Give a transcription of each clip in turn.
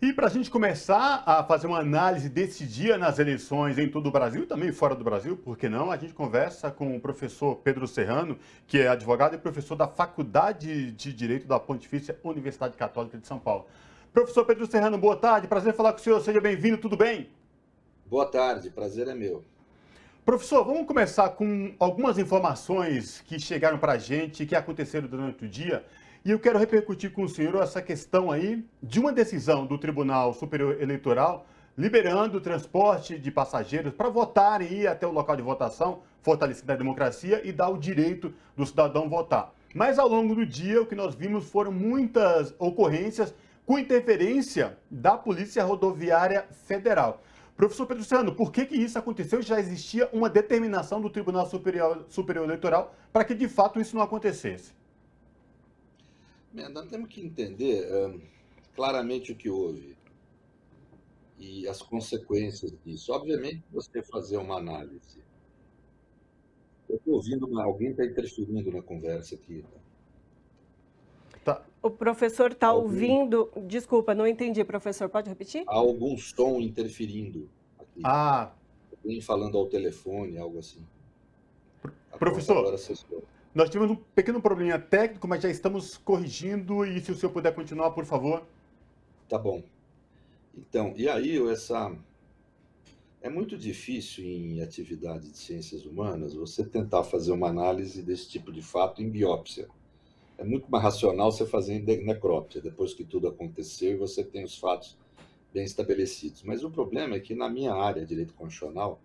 E para a gente começar a fazer uma análise desse dia nas eleições em todo o Brasil, e também fora do Brasil, por que não? A gente conversa com o professor Pedro Serrano, que é advogado e professor da Faculdade de Direito da Pontifícia Universidade Católica de São Paulo. Professor Pedro Serrano, boa tarde, prazer falar com o senhor, seja bem-vindo, tudo bem? Boa tarde, prazer é meu. Professor, vamos começar com algumas informações que chegaram para a gente, que aconteceram durante o dia. E eu quero repercutir com o senhor essa questão aí de uma decisão do Tribunal Superior Eleitoral liberando o transporte de passageiros para votarem e ir até o local de votação, fortalecendo a democracia e dar o direito do cidadão votar. Mas ao longo do dia, o que nós vimos foram muitas ocorrências com interferência da Polícia Rodoviária Federal. Professor Pedro Serrano, por que isso aconteceu? Já existia uma determinação do Tribunal Superior Eleitoral para que de fato isso não acontecesse. Bem, nós temos que entender claramente o que houve e as consequências disso. Obviamente, você fazer uma análise. Eu estou ouvindo, alguém está interferindo na conversa aqui. Tá? Tá. O professor está Algum, ouvindo. Desculpa, não entendi, professor. Pode repetir? há algum som interferindo aqui. Ah, Alguém falando ao telefone, algo assim. Pronto, professor, agora cessou. nós tivemos um pequeno probleminha técnico, mas já estamos corrigindo e se o senhor puder continuar, por favor. Tá bom. Então, e aí é muito difícil em atividade de ciências humanas você tentar fazer uma análise desse tipo de fato em biópsia. É muito mais racional você fazer em necrópsia, depois que tudo aconteceu e você tem os fatos bem estabelecidos. Mas o problema é que na minha área, direito constitucional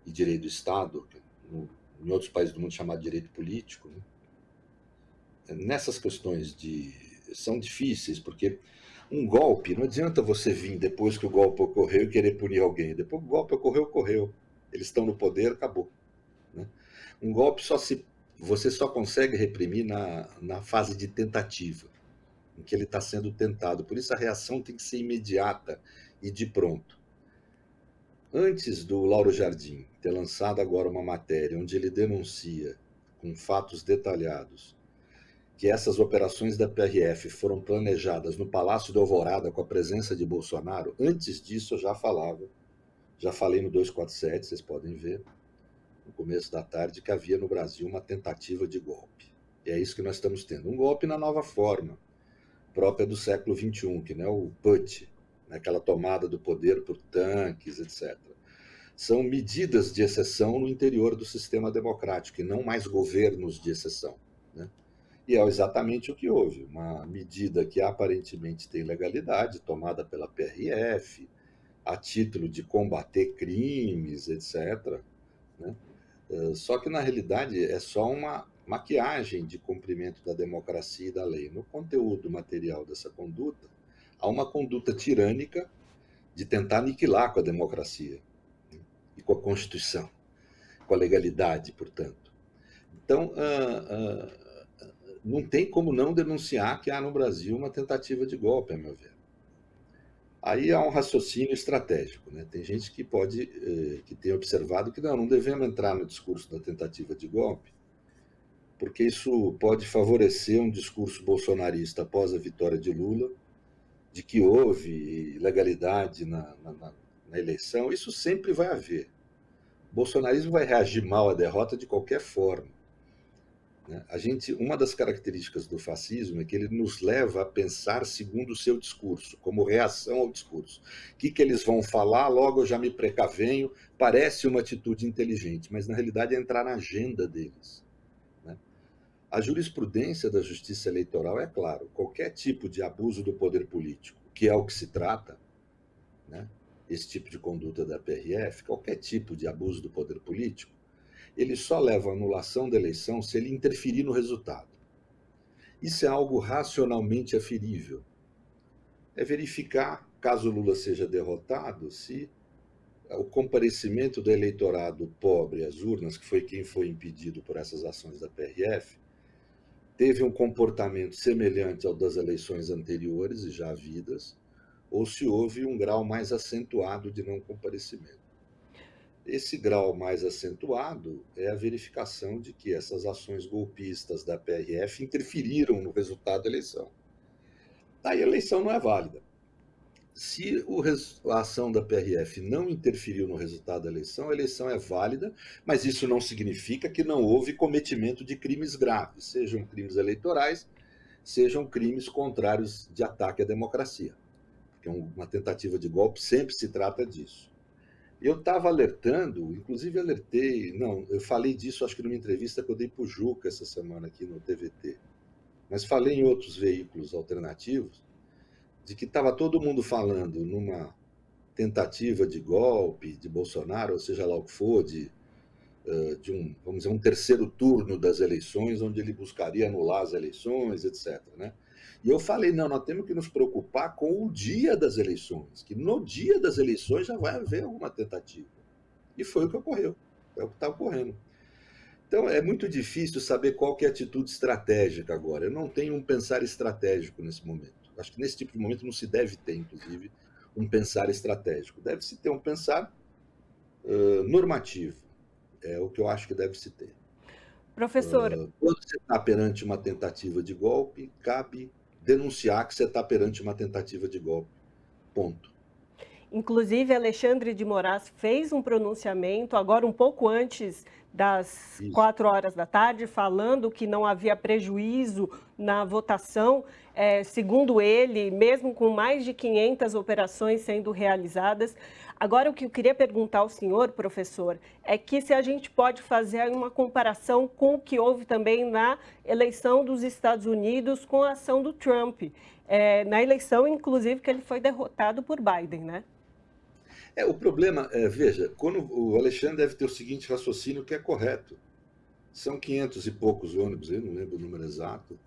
e direito do Estado, em outros países do mundo chamado direito político, né, nessas questões são difíceis, porque um golpe, não adianta você vir depois que o golpe ocorreu e querer punir alguém. Depois que o golpe ocorreu, ocorreu. Eles estão no poder, acabou. Né? Um golpe você só consegue reprimir na fase de tentativa, em que ele está sendo tentado. Por isso a reação tem que ser imediata e de pronto. Antes do Lauro Jardim ter lançado agora uma matéria onde ele denuncia, com fatos detalhados, que essas operações da PRF foram planejadas no Palácio do Alvorada com a presença de Bolsonaro, antes disso eu já falei no 247, vocês podem ver, no começo da tarde, que havia no Brasil uma tentativa de golpe. E é isso que nós estamos tendo. Um golpe na nova forma, própria do século XXI, que não é o put, né, aquela tomada do poder por tanques, etc. São medidas de exceção no interior do sistema democrático, e não mais governos de exceção. Né? E é exatamente o que houve. Uma medida que aparentemente tem legalidade, tomada pela PRF, a título de combater crimes, etc. Né? Só que, na realidade, é só uma maquiagem de cumprimento da democracia e da lei. No conteúdo material dessa conduta, há uma conduta tirânica de tentar aniquilar com a democracia, né? E com a Constituição, com a legalidade, portanto. Então, não tem como não denunciar que há no Brasil uma tentativa de golpe, a meu ver. Aí há um raciocínio estratégico. Né? Tem gente que tem observado que não devemos entrar no discurso da tentativa de golpe, porque isso pode favorecer um discurso bolsonarista após a vitória de Lula, de que houve legalidade na eleição. Isso sempre vai haver. O bolsonarismo vai reagir mal à derrota de qualquer forma. Né? Uma das características do fascismo é que ele nos leva a pensar segundo o seu discurso, como reação ao discurso. O que eles vão falar, logo eu já me precavenho, parece uma atitude inteligente, mas na realidade é entrar na agenda deles. Né? A jurisprudência da justiça eleitoral é claro, qualquer tipo de abuso do poder político, que é o que se trata, né? Esse tipo de conduta da PRF, qualquer tipo de abuso do poder político, ele só leva à anulação da eleição se ele interferir no resultado. Isso é algo racionalmente aferível. É verificar, caso Lula seja derrotado, se o comparecimento do eleitorado pobre às urnas, que foi quem foi impedido por essas ações da PRF, teve um comportamento semelhante ao das eleições anteriores e já havidas, ou se houve um grau mais acentuado de não comparecimento. Esse grau mais acentuado é a verificação de que essas ações golpistas da PRF interferiram no resultado da eleição. Daí a eleição não é válida. se a ação da PRF não interferiu no resultado da eleição, a eleição é válida, mas isso não significa que não houve cometimento de crimes graves, sejam crimes eleitorais, sejam crimes contrários de ataque à democracia. Porque uma tentativa de golpe sempre se trata disso. Eu estava alertando, inclusive eu falei disso acho que numa entrevista que eu dei para o Juca essa semana aqui no TVT, mas falei em outros veículos alternativos, de que estava todo mundo falando numa tentativa de golpe de Bolsonaro, ou seja lá o que for, vamos dizer, um terceiro turno das eleições, onde ele buscaria anular as eleições, etc. Né? E eu falei, não, nós temos que nos preocupar com o dia das eleições, que no dia das eleições já vai haver alguma tentativa. E foi o que ocorreu, é o que está ocorrendo. Então, é muito difícil saber qual que é a atitude estratégica agora. Eu não tenho um pensar estratégico nesse momento. Acho que nesse tipo de momento não se deve ter, inclusive, um pensar estratégico. Deve-se ter um pensar normativo. É o que eu acho que deve-se ter. Professor, Quando você está perante uma tentativa de golpe, cabe denunciar que você está perante uma tentativa de golpe. Ponto. inclusive Alexandre de Moraes fez um pronunciamento agora um pouco antes das 4 horas da tarde, falando que não havia prejuízo na votação. Segundo ele, mesmo com mais de 500 operações sendo realizadas. Agora, o que eu queria perguntar ao senhor, professor, é que se a gente pode fazer uma comparação com o que houve também na eleição dos Estados Unidos com a ação do Trump. Na eleição, inclusive, que ele foi derrotado por Biden, né? O problema, veja, quando o Alexandre deve ter o seguinte raciocínio que é correto. São 500 e poucos ônibus, eu não lembro o número exato.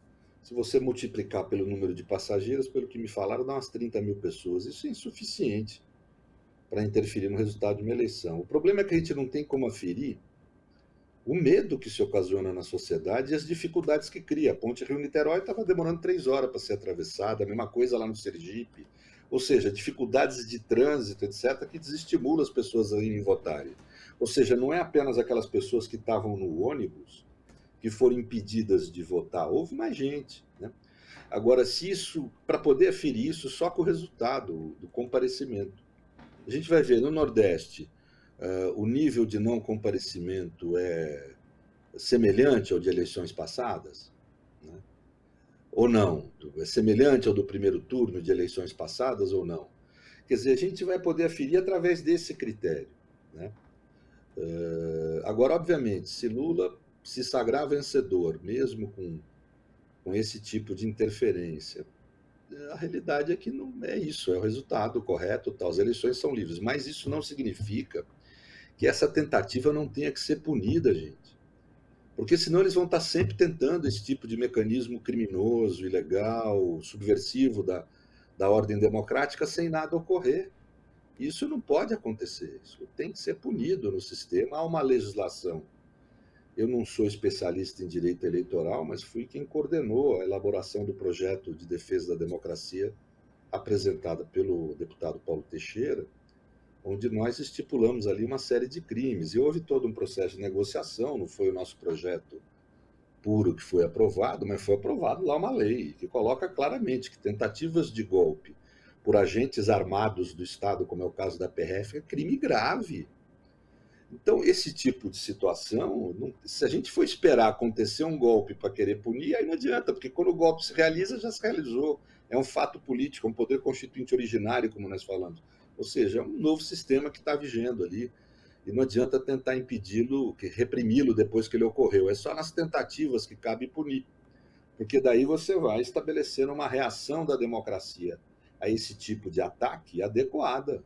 Se você multiplicar pelo número de passageiros, pelo que me falaram, dá umas 30 mil pessoas. Isso é insuficiente para interferir no resultado de uma eleição. O problema é que a gente não tem como aferir o medo que se ocasiona na sociedade e as dificuldades que cria. A ponte Rio-Niterói estava demorando 3 horas para ser atravessada, a mesma coisa lá no Sergipe. Ou seja, dificuldades de trânsito, etc., que desestimulam as pessoas a irem votarem. Ou seja, não é apenas aquelas pessoas que estavam no ônibus que foram impedidas de votar, houve mais gente. Né? Agora, para poder aferir isso, só com o resultado do comparecimento. A gente vai ver no Nordeste, o nível de não comparecimento é semelhante ao de eleições passadas? Né? Ou não? É semelhante ao do primeiro turno de eleições passadas ou não? Quer dizer, a gente vai poder aferir através desse critério. Né? Agora, obviamente, se Lula se sagrar vencedor, mesmo com esse tipo de interferência, a realidade é que não é isso, é o resultado correto, tal. As eleições são livres, mas isso não significa que essa tentativa não tenha que ser punida, gente. Porque senão eles vão estar sempre tentando esse tipo de mecanismo criminoso, ilegal, subversivo da ordem democrática sem nada ocorrer. Isso não pode acontecer, isso tem que ser punido no sistema. Há uma legislação. Eu não sou especialista em direito eleitoral, mas fui quem coordenou a elaboração do projeto de defesa da democracia apresentada pelo deputado Paulo Teixeira, onde nós estipulamos ali uma série de crimes. E houve todo um processo de negociação, não foi o nosso projeto puro que foi aprovado, mas foi aprovado lá uma lei que coloca claramente que tentativas de golpe por agentes armados do Estado, como é o caso da PRF, é crime grave. Então, esse tipo de situação, se a gente for esperar acontecer um golpe para querer punir, aí não adianta, porque quando o golpe se realiza, já se realizou. É um fato político, é um poder constituinte originário, como nós falamos. Ou seja, é um novo sistema que está vigendo ali. E não adianta tentar impedi-lo, reprimi-lo depois que ele ocorreu. É só nas tentativas que cabe punir. Porque daí você vai estabelecendo uma reação da democracia a esse tipo de ataque adequada,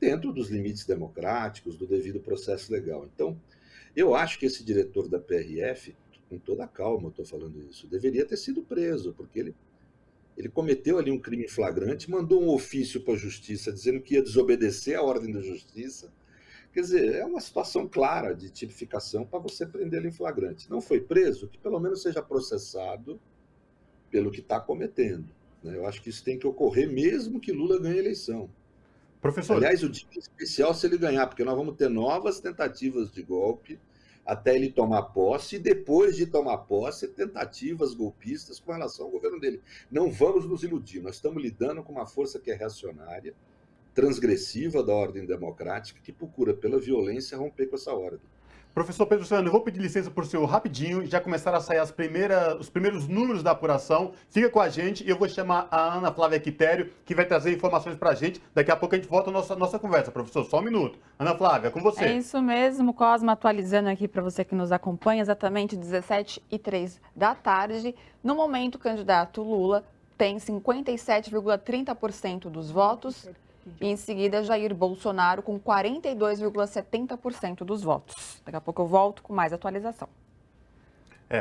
dentro dos limites democráticos, do devido processo legal. Então, eu acho que esse diretor da PRF, com toda a calma eu estou falando isso, deveria ter sido preso, porque ele cometeu ali um crime flagrante, mandou um ofício para a justiça dizendo que ia desobedecer a ordem da justiça. Quer dizer, é uma situação clara de tipificação para você prender ele em flagrante. Não foi preso, que pelo menos seja processado pelo que está cometendo. Né? Eu acho que isso tem que ocorrer mesmo que Lula ganhe a eleição. Professor, Aliás, o dia é especial se ele ganhar, porque nós vamos ter novas tentativas de golpe até ele tomar posse, e depois de tomar posse, tentativas golpistas com relação ao governo dele. Não vamos nos iludir, nós estamos lidando com uma força que é reacionária, transgressiva da ordem democrática, que procura, pela violência, romper com essa ordem. Professor Pedro Serrano, eu vou pedir licença para o senhor rapidinho, já começaram a sair os primeiros números da apuração. Fica com a gente e eu vou chamar a Ana Flávia Quitério, que vai trazer informações para a gente. Daqui a pouco a gente volta à nossa conversa, professor. Só um minuto. Ana Flávia, com você. É isso mesmo, Cosma, atualizando aqui para você que nos acompanha, exatamente 17h03 da tarde. No momento, o candidato Lula tem 57,30% dos votos. E em seguida, Jair Bolsonaro com 42,70% dos votos. Daqui a pouco eu volto com mais atualização.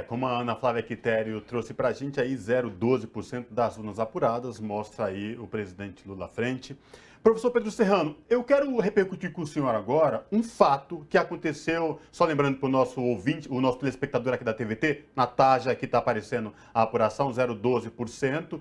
Como a Ana Flávia Quitério trouxe para a gente, aí 0,12% das urnas apuradas, mostra aí o presidente Lula à frente. Professor Pedro Serrano, eu quero repercutir com o senhor agora um fato que aconteceu, só lembrando para o nosso ouvinte, o nosso telespectador aqui da TVT, na tarja que está aparecendo a apuração, 0,12%.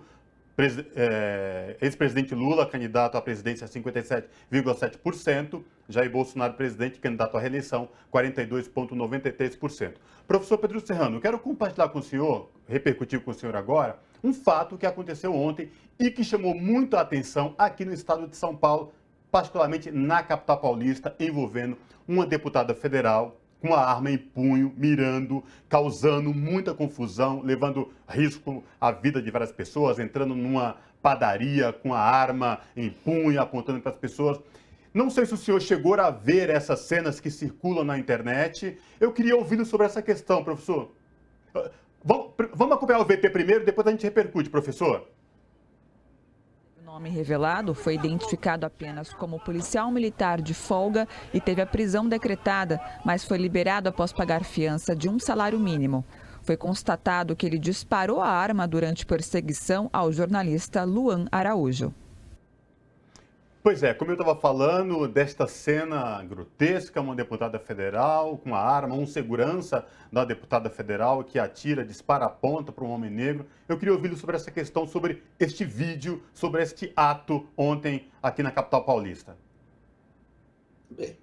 Ex-presidente Lula, candidato à presidência, 57,7%. Jair Bolsonaro, presidente, candidato à reeleição, 42,93%. Professor Pedro Serrano, eu quero compartilhar com o senhor, repercutir com o senhor agora, um fato que aconteceu ontem e que chamou muito a atenção aqui no estado de São Paulo, particularmente na capital paulista, envolvendo uma deputada federal com a arma em punho, mirando, causando muita confusão, levando risco à vida de várias pessoas, entrando numa padaria com a arma em punho, apontando para as pessoas. Não sei se o senhor chegou a ver essas cenas que circulam na internet. Eu queria ouvi-lo sobre essa questão, professor. Vamos acompanhar o VT primeiro, depois a gente repercute, professor. O nome revelado foi identificado apenas como policial militar de folga e teve a prisão decretada, mas foi liberado após pagar fiança de um salário mínimo. Foi constatado que ele disparou a arma durante perseguição ao jornalista Luan Araújo. Pois é, como eu estava falando desta cena grotesca, uma deputada federal com a arma, um segurança da deputada federal que atira, dispara a ponta para um homem negro. Eu queria ouvi-lo sobre essa questão, sobre este vídeo, sobre este ato ontem aqui na capital paulista. Bem,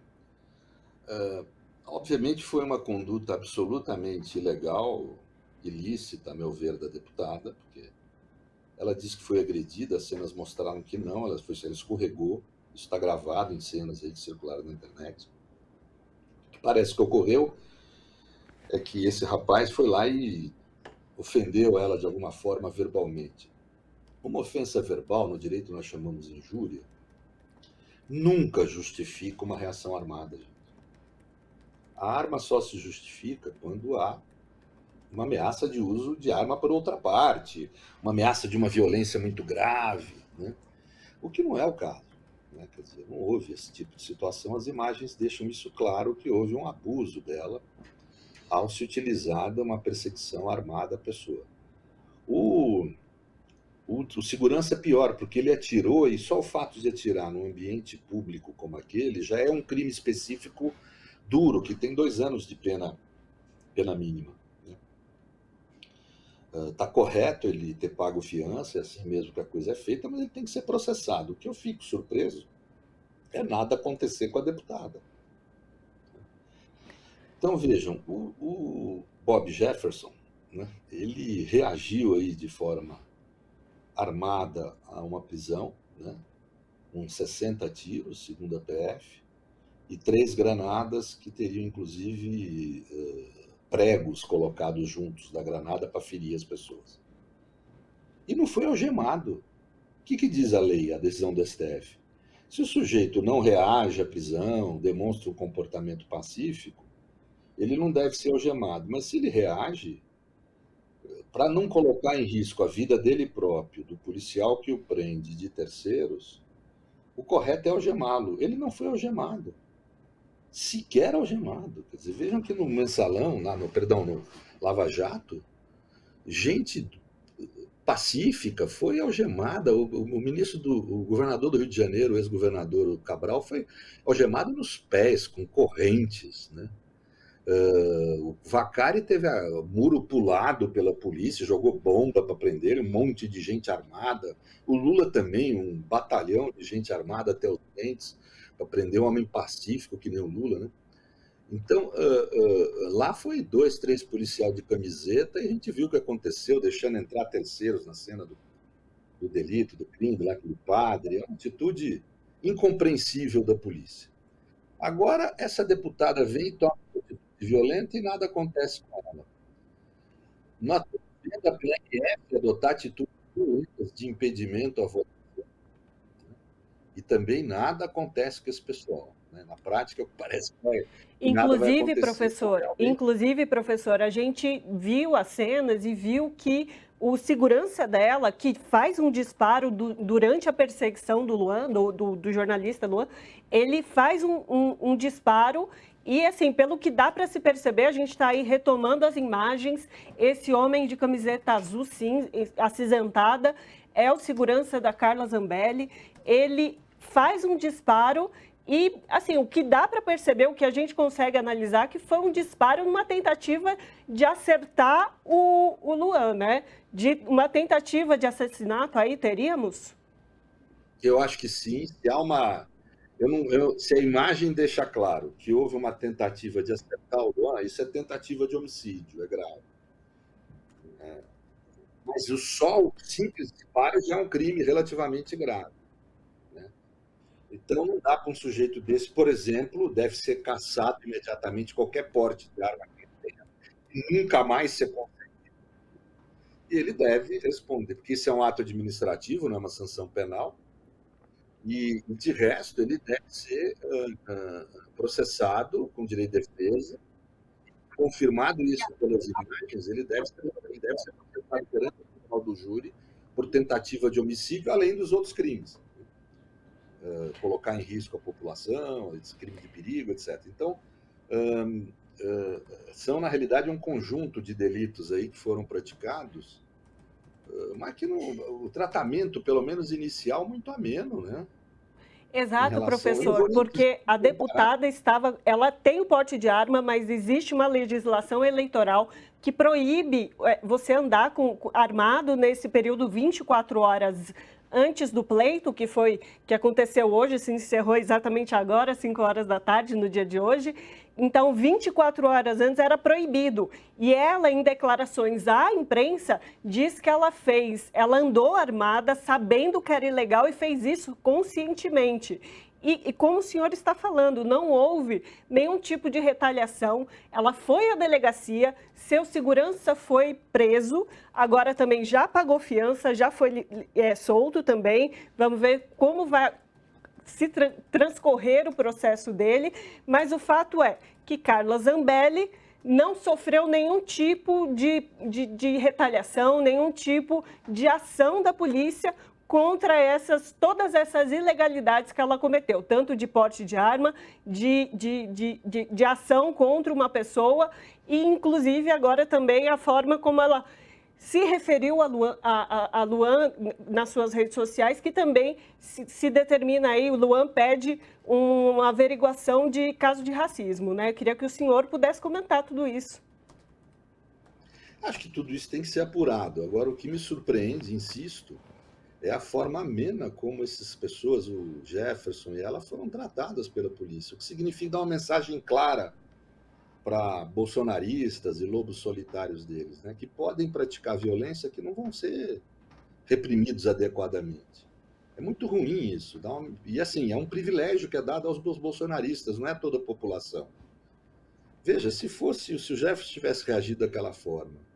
obviamente foi uma conduta absolutamente ilegal, ilícita, a meu ver, da deputada, porque ela disse que foi agredida, as cenas mostraram que não, ela escorregou, isso está gravado em cenas aí que circularam na internet. O que parece que ocorreu é que esse rapaz foi lá e ofendeu ela de alguma forma verbalmente. Uma ofensa verbal, no direito nós chamamos de injúria, nunca justifica uma reação armada, gente. A arma só se justifica quando há uma ameaça de uso de arma por outra parte, uma ameaça de uma violência muito grave, né? O que não é o caso, né? Quer dizer, não houve esse tipo de situação, as imagens deixam isso claro, que houve um abuso dela ao se utilizar de uma perseguição armada à pessoa. O segurança é pior, porque ele atirou, e só o fato de atirar num ambiente público como aquele já é um crime específico duro, que tem 2 anos de pena mínima. Está correto ele ter pago fiança, é assim mesmo que a coisa é feita, mas ele tem que ser processado. O que eu fico surpreso é nada acontecer com a deputada. Então vejam, o Bob Jefferson, né, ele reagiu aí de forma armada a uma prisão, né, com 60 tiros, segundo a PF, e 3 granadas que teriam inclusive pregos colocados juntos da granada para ferir as pessoas. E não foi algemado. O que diz a lei, a decisão do STF? Se o sujeito não reage à prisão, demonstra um comportamento pacífico, ele não deve ser algemado. Mas se ele reage, para não colocar em risco a vida dele próprio, do policial que o prende, de terceiros, o correto é algemá-lo. Ele não foi algemado. Sequer algemado. Quer dizer, vejam que no mensalão, no Lava Jato, gente pacífica foi algemada. O governador do Rio de Janeiro, o ex-governador Cabral, foi algemado nos pés, com correntes, né? O Vacari teve muro pulado pela polícia, jogou bomba para prender um monte de gente armada. O Lula também, um batalhão de gente armada até os dentes, para prender um homem pacífico que nem o Lula, né? Então, lá foi 2, 3 policiais de camiseta e a gente viu o que aconteceu, deixando entrar terceiros na cena do delito, do crime, lá aquele padre. É uma atitude incompreensível da polícia. Agora, essa deputada vem e toma uma atitude violenta e nada acontece com ela. Nós estamos vendo a PRF adotar atitudes violentas de impedimento à votação, né? E também nada acontece com esse pessoal, né? Na prática, parece que nada vai acontecer. Inclusive, professor, a gente viu as cenas e viu que o segurança dela, que faz um disparo durante a perseguição do Luan, do jornalista Luan, ele faz um disparo e, assim, pelo que dá para se perceber, a gente está aí retomando as imagens, esse homem de camiseta azul, sim, acinzentada, é o segurança da Carla Zambelli, ele faz um disparo e, assim, o que dá para perceber, o que a gente consegue analisar, que foi um disparo numa tentativa de acertar o Luan, né? De uma tentativa de assassinato aí, teríamos? Eu acho que sim. Se há uma... se a imagem deixa claro que houve uma tentativa de acertar o Luan, isso é tentativa de homicídio, é grave. Mas só o simples disparo já é um crime relativamente grave. Então, não dá para um sujeito desse, por exemplo, deve ser caçado imediatamente qualquer porte de arma que ele tenha, e nunca mais ser conseguido. E ele deve responder, porque isso é um ato administrativo, não é uma sanção penal, e, de resto, ele deve ser processado com direito de defesa. Confirmado isso pelas imagens, ele deve ser processado perante o tribunal do júri por tentativa de homicídio, além dos outros crimes. Colocar em risco a população, crime de perigo, etc. Então, são, na realidade, um conjunto de delitos aí que foram praticados, mas que o tratamento, pelo menos inicial, muito ameno, né? Exato, professor, porque a deputada ela tem o porte de arma, mas existe uma legislação eleitoral que proíbe você andar armado nesse período 24 horas antes do pleito, que aconteceu hoje, se encerrou exatamente agora, 5 horas da tarde, no dia de hoje. Então, 24 horas antes era proibido. E ela, em declarações à imprensa, diz que ela andou armada sabendo que era ilegal e fez isso conscientemente. E como o senhor está falando, não houve nenhum tipo de retaliação. Ela foi à delegacia, seu segurança foi preso, agora também já pagou fiança, já foi solto também. Vamos ver como vai se transcorrer o processo dele. Mas o fato é que Carla Zambelli não sofreu nenhum tipo de retaliação, nenhum tipo de ação da polícia contra todas essas ilegalidades que ela cometeu, tanto de porte de arma, de ação contra uma pessoa e, inclusive, agora também a forma como ela se referiu a Luan nas suas redes sociais, que também se determina aí, o Luan pede uma averiguação de caso de racismo, né? Eu queria que o senhor pudesse comentar tudo isso. Acho que tudo isso tem que ser apurado. Agora, o que me surpreende, insisto, é a forma amena como essas pessoas, o Jefferson e ela, foram tratadas pela polícia, o que significa dar uma mensagem clara para bolsonaristas e lobos solitários deles, né, que podem praticar violência, que não vão ser reprimidos adequadamente. É muito ruim isso. E assim, é um privilégio que é dado aos bolsonaristas, não é a toda a população. Veja, se o Jefferson tivesse reagido daquela forma,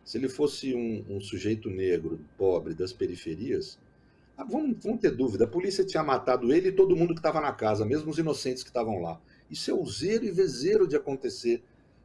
se ele fosse um sujeito negro, pobre, das periferias, vamos ter dúvida, a polícia tinha matado ele e todo mundo que estava na casa, mesmo os inocentes que estavam lá. Isso é useiro e vezeiro de acontecer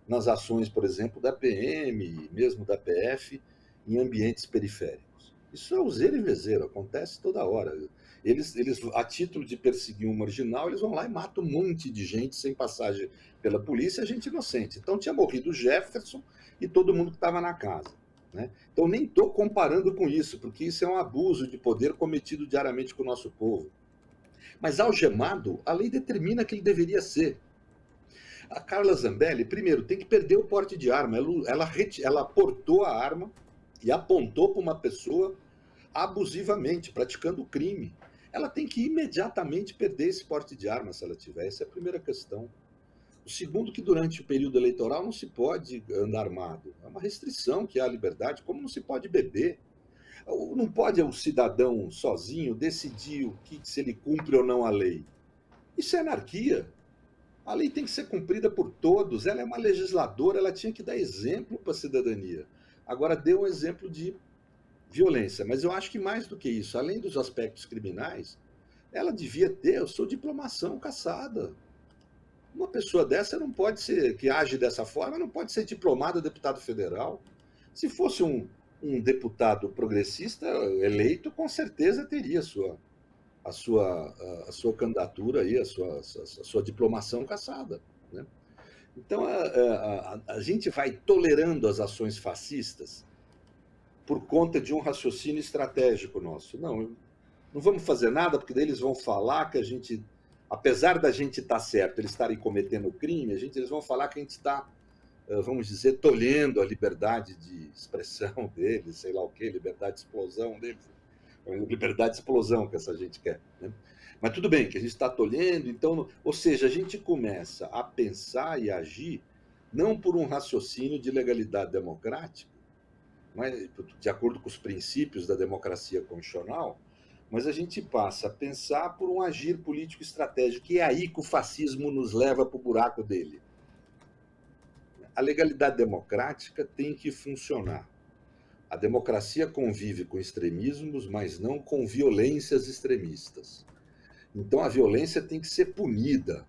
nas ações, por exemplo, da PM, mesmo da PF, em ambientes periféricos. Isso é useiro e vezeiro, acontece toda hora. Eles, a título de perseguir um marginal, eles vão lá e matam um monte de gente sem passagem pela polícia, gente inocente. Então tinha morrido o Jefferson e todo mundo que estava na casa, né? Então nem estou comparando com isso, porque isso é um abuso de poder cometido diariamente com o nosso povo. Mas algemado, a lei determina que ele deveria ser. A Carla Zambelli, primeiro, tem que perder o porte de arma. Ela portou a arma e apontou para uma pessoa abusivamente, praticando o crime. Ela tem que imediatamente perder esse porte de arma, se ela tiver. Essa é a primeira questão. O segundo, que durante o período eleitoral não se pode andar armado. É uma restrição que há à liberdade, como não se pode beber. Não pode o cidadão sozinho decidir se ele cumpre ou não a lei. Isso é anarquia. A lei tem que ser cumprida por todos. Ela é uma legisladora, ela tinha que dar exemplo para a cidadania. Agora deu um exemplo de violência, mas eu acho que mais do que isso, além dos aspectos criminais, ela devia ter a sua diplomação cassada. Uma pessoa dessa não pode ser, que age dessa forma, não pode ser diplomado deputado federal. Se fosse um deputado progressista eleito, com certeza teria a sua candidatura aí, a sua diplomação cassada, né? Então a gente vai tolerando as ações fascistas por conta de um raciocínio estratégico nosso. Não vamos fazer nada, porque daí eles vão falar que a gente, apesar da gente estar certo, eles estarem cometendo crime, eles vão falar que a gente está, vamos dizer, tolhendo a liberdade de expressão deles, sei lá o quê, liberdade de explosão deles. Liberdade de explosão que essa gente quer, né? Mas tudo bem, que a gente está tolhendo, então, ou seja, a gente começa a pensar e agir não por um raciocínio de legalidade democrática, mas de acordo com os princípios da democracia constitucional, mas a gente passa a pensar por um agir político estratégico, e é aí que o fascismo nos leva para o buraco dele. A legalidade democrática tem que funcionar. A democracia convive com extremismos, mas não com violências extremistas. Então a violência tem que ser punida,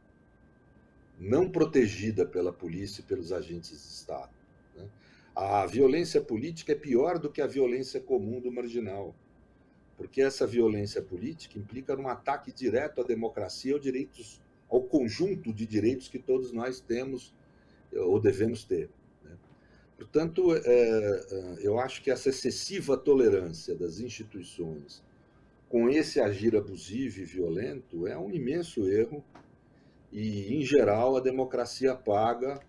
não protegida pela polícia e pelos agentes de Estado, né? A violência política é pior do que a violência comum do marginal, porque essa violência política implica um ataque direto à democracia, ao conjunto de direitos que todos nós temos ou devemos ter. Portanto, eu acho que essa excessiva tolerância das instituições com esse agir abusivo e violento é um imenso erro e, em geral, a democracia paga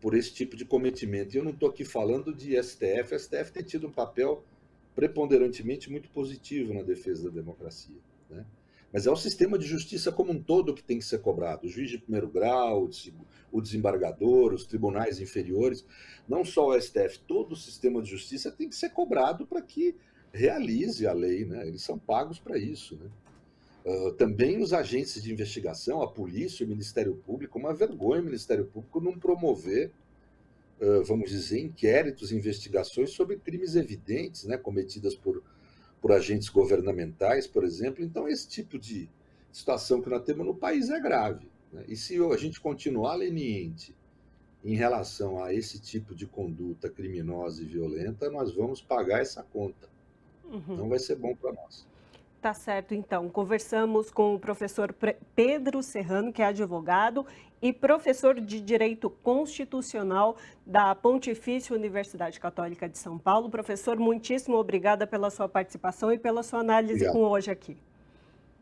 por esse tipo de cometimento. E eu não estou aqui falando de STF. A STF tem tido um papel preponderantemente muito positivo na defesa da democracia, né? Mas é o sistema de justiça como um todo que tem que ser cobrado. O juiz de primeiro grau, o desembargador, os tribunais inferiores, não só o STF, todo o sistema de justiça tem que ser cobrado para que realize a lei, né? Eles são pagos para isso, né? Também os agentes de investigação, a polícia, o Ministério Público, uma vergonha o Ministério Público não promover, vamos dizer, inquéritos, investigações sobre crimes evidentes, né, cometidas por agentes governamentais, por exemplo. Então, esse tipo de situação que nós temos no país é grave, né? E se a gente continuar leniente em relação a esse tipo de conduta criminosa e violenta, nós vamos pagar essa conta. Não vai ser bom para nós. Tá certo, então. Conversamos com o professor Pedro Serrano, que é advogado e professor de Direito Constitucional da Pontifícia Universidade Católica de São Paulo. Professor, muitíssimo obrigada pela sua participação e pela sua análise com hoje aqui.